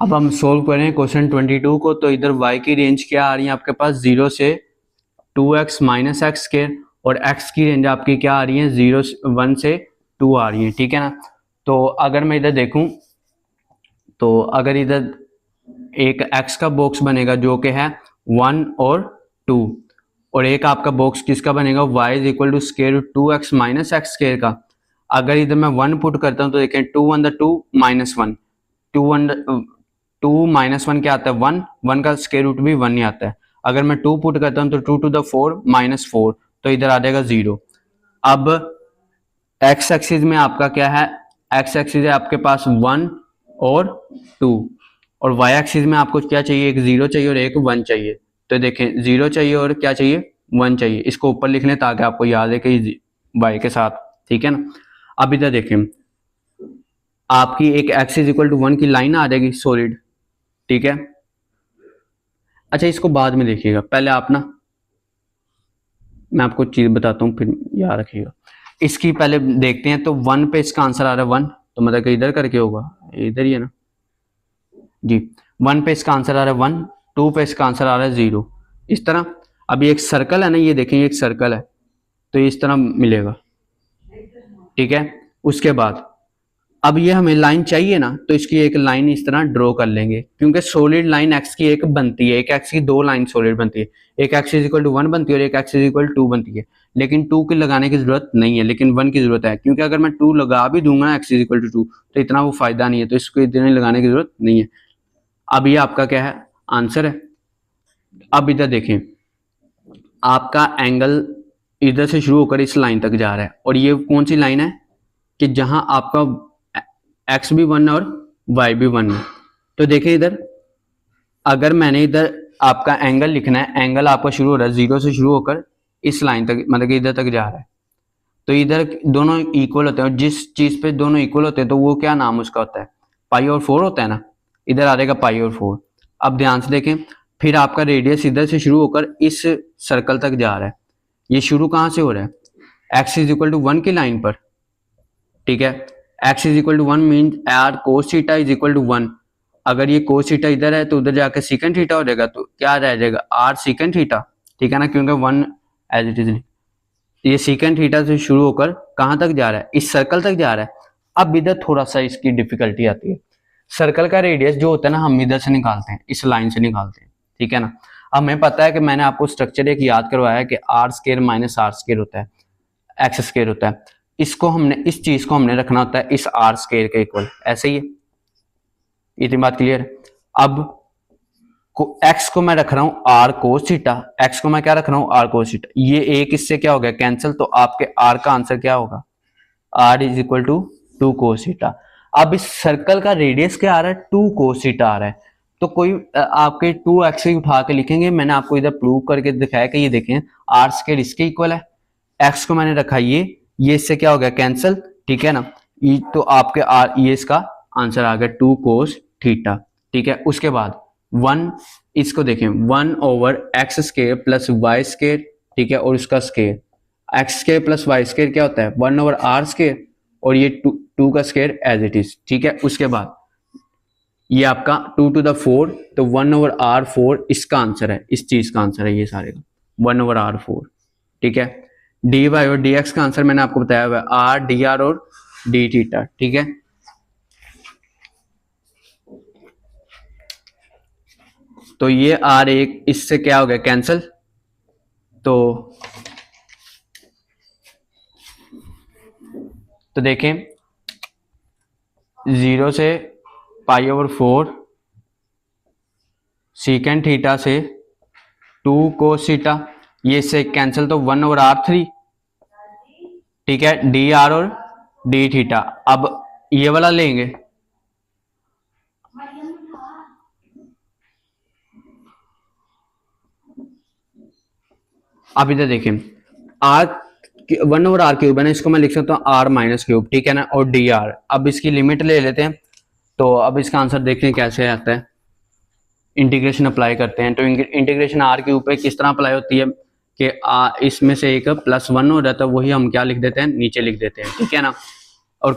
अब हम सोल्व करें क्वेश्चन 22 को। तो इधर y की रेंज क्या आ रही है आपके पास 0 से 2x माइनस एक्स स्क्वायर, और x की रेंज आपकी क्या आ रही है 1 से 2 आ रही है, ठीक है ना। तो अगर मैं इधर देखूं तो अगर इधर एक x का बॉक्स बनेगा जो कि है 1 और 2, और एक आपका बॉक्स किसका बनेगा y is equal to square root 2x minus x square का। अगर इधर मैं 1 पुट करता हूं तो देखें 2 1 2 माइनस 1, 2 माइनस 1 क्या आता है 1, 1 का स्क्वायर रूट भी 1 ही आता है। अगर मैं 2 पुट करता हूं तो 2 टू द 4 माइनस 4, तो इधर आ जाएगा 0। अब x एक्सिस में आपका क्या है, x एक्सिस है आपके पास 1 और 2, और y एक्सिस में आपको क्या चाहिए, एक 0 चाहिए और एक 1 चाहिए। तो देखें 0 चाहिए और क्या चाहिए 1 चाहिए। इसको ऊपर लिख लें ताकि आपको याद है कि y के साथ, ठीक है ना। अब इधर देखें आपकी एक x इज इक्वल टू 1 की लाइन आ जाएगी सॉलिड, ठीक है। अच्छा इसको बाद में देखिएगा, पहले आप ना मैं आपको चीज बताता हूँ फिर याद रखिएगा। इसकी पहले देखते हैं। तो 1 पे इसका आंसर आ रहा है 1, तो मतलब कि इधर करके होगा, इधर ही है ना जी। 1 पे इसका आंसर आ रहा है 1, 2 पे इसका आंसर आ रहा है 0, इस तरह। अभी एक सर्कल है ना, ये देखें एक सर्कल है, तो इस तरह मिलेगा, ठीक है। उसके बाद अब ये हमें लाइन चाहिए ना, तो इसकी एक लाइन इस तरह ड्रॉ कर लेंगे, क्योंकि सॉलिड लाइन एक्स की एक बनती है, एक एक्स की दो लाइन सॉलिड बनती है, एक एक्स इज इक्वल टू 1 बनती है और एक एक्स इज इक्वल टू 2 बनती है। लेकिन 2 की लगाने की जरूरत नहीं है, लेकिन 1 की जरूरत है, क्योंकि अगर मैं 2 लगा भी दूंगा एक्स इज इक्वल टू 2 तो इतना वो फायदा नहीं है, तो इसको इतने लगाने की जरूरत नहीं है। अब ये आपका क्या है आंसर है। अब इधर देखें आपका एंगल इधर से शुरू होकर इस लाइन तक जा रहा है, और ये कौन सी लाइन है कि जहां आपका x भी 1 और y भी 1 है। तो देखिए इधर अगर मैंने इधर आपका एंगल लिखना है, एंगल आपका शुरू हो रहा है 0 से शुरू होकर इस लाइन तक, मतलब कि इधर तक जा रहा है। तो इधर दोनों इक्वल होते हैं, और जिस चीज पे दोनों इक्वल होते हैं तो वो क्या नाम उसका होता है, पाई और 4 होता है ना। इधर आ जाएगा पाई और 4। अब ध्यान से देखें, फिर आपका रेडियस इधर से शुरू होकर इस सर्कल तक जा रहा है। ये शुरू कहां से हो रहा है x इज इक्वल टू 1 की लाइन पर, ठीक है। x is equal to 1 mean r cos theta is equal to 1। अगर ये कोस थीटा इधर है तो उधर जाकर सीकेंट थीटा हो जाएगा, तो क्या रह जाएगा आर सीकेंट थीटा, ठीक है ना, क्योंकि 1 एज इट इज। ये सीकेंट थीटा से शुरू होकर कहां तक जा रहा है, इस सर्कल तक जा रहा है। अब इधर थोड़ा सा इसकी डिफिकल्टी आती है। सर्कल का रेडियस जो होता है ना हम इधर से निकालते हैं, इस लाइन से निकालते हैं, ठीक है ना। हमें पता है कि मैंने आपको स्ट्रक्चर एक याद करवाया है कि r square minus r square होता है, एक्स स्क्वायर होता है। इसको हमने, इस चीज को हमने रखना होता है इस आर स्क्वायर के इक्वल, ऐसे ही है। इतनी बात क्लियर है। अब एक्स को मैं रख रहा हूं आर कोस थीटा, एक्स को मैं क्या रख रहा हूं आर कोस थीटा। ये एक इससे क्या हो गया कैंसिल, तो आपके आर का आंसर क्या होगा r is equal to 2 cos theta. अब इस सर्कल का रेडियस क्या आ रहा है 2 कोस थीटा आ रहा है, तो कोई आपके 2x ही उठा के लिखेंगे। मैंने आपको इधर प्रूव करके दिखाया कि ये देखें आर स्क्वायर इसके इक्वल है, एक्स को मैंने रखा ये इससे क्या हो गया कैंसिल, ठीक है ना। तो आपके आर ये इसका आंसर आ गया 2 कोस थीटा, ठीक है। उसके बाद 1, इसको देखें 1 over x square plus y square, ठीक है, और उसका square. X square plus y square क्या होता है 1 ओवर आर स्क्वायर, और ये 2 का स्क्वायर एज इट इज, ठीक है। उसके बाद ये आपका 2 टू द 4, तो 1 ओवर आर 4 इसका आंसर है, इस चीज का आंसर है ये सारे का 1 ओवर आर 4, ठीक है। डी वाई और डी एक्स का आंसर मैंने आपको बताया हुआ है आर डी आर और डी थीटा, ठीक है। तो ये आर एक इससे क्या हो गया कैंसिल, तो देखें 0 से पाई ओवर 4 सीकेंट थीटा से 2 कोस थीटा, ये से कैंसिल तो 1 ओवर आर 3, ठीक है, डी आर और डी थीटा। अब ये वाला लेंगे, अब इधर देखें आर 1 ओवर आर क्यूब है ना, इसको मैं लिख सकता हूँ आर माइनस क्यूब, ठीक है ना, और डी आर। अब इसकी लिमिट ले लेते हैं, तो अब इसका आंसर देखते हैं कैसे आता है। इंटीग्रेशन अप्लाई करते हैं, तो इंटीग्रेशन आर क्यूब पे किस तरह अप्लाई होती है कि इसमें से एक +1 हो जाता है, वही हम क्या लिख देते हैं नीचे लिख देते हैं, ठीक है ना।